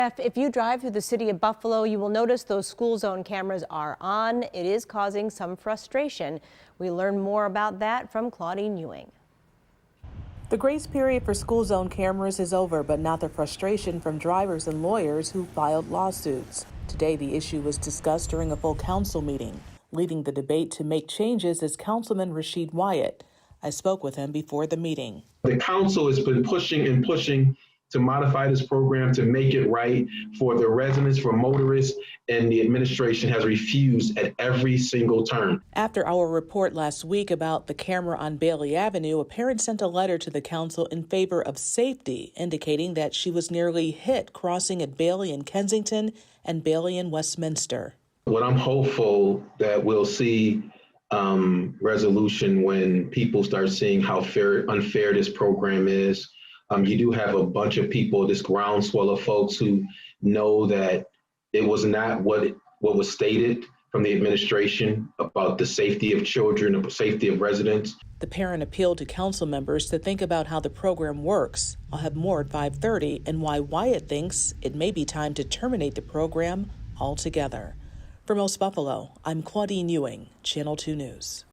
If you drive through the city of Buffalo, you will notice those school zone cameras are on. It is causing some frustration. We learn more about that from Claudine Ewing. The grace period for school zone cameras is over, but not the frustration from drivers and lawyers who filed lawsuits. Today, the issue was discussed during a full council meeting. Leading the debate to make changes is Councilman Rasheed Wyatt. I spoke with him before the meeting. The council has been pushing and pushing to modify this program to make it right for the residents, for motorists, and the administration has refused at every single turn. After our report last week about the camera on Bailey Avenue, a parent sent a letter to the council in favor of safety, indicating that she was nearly hit crossing at Bailey in Kensington and Bailey in Westminster. What I'm hopeful that we'll see resolution when people start seeing how unfair this program is. You do have a bunch of people, this groundswell of folks who know that it was not what was stated from the administration about the safety of children, the safety of residents. The parent appealed to council members to think about how the program works. I'll have more at 5:30 and why Wyatt thinks it may be time to terminate the program altogether. From Most Buffalo, I'm Claudine Ewing, Channel 2 News.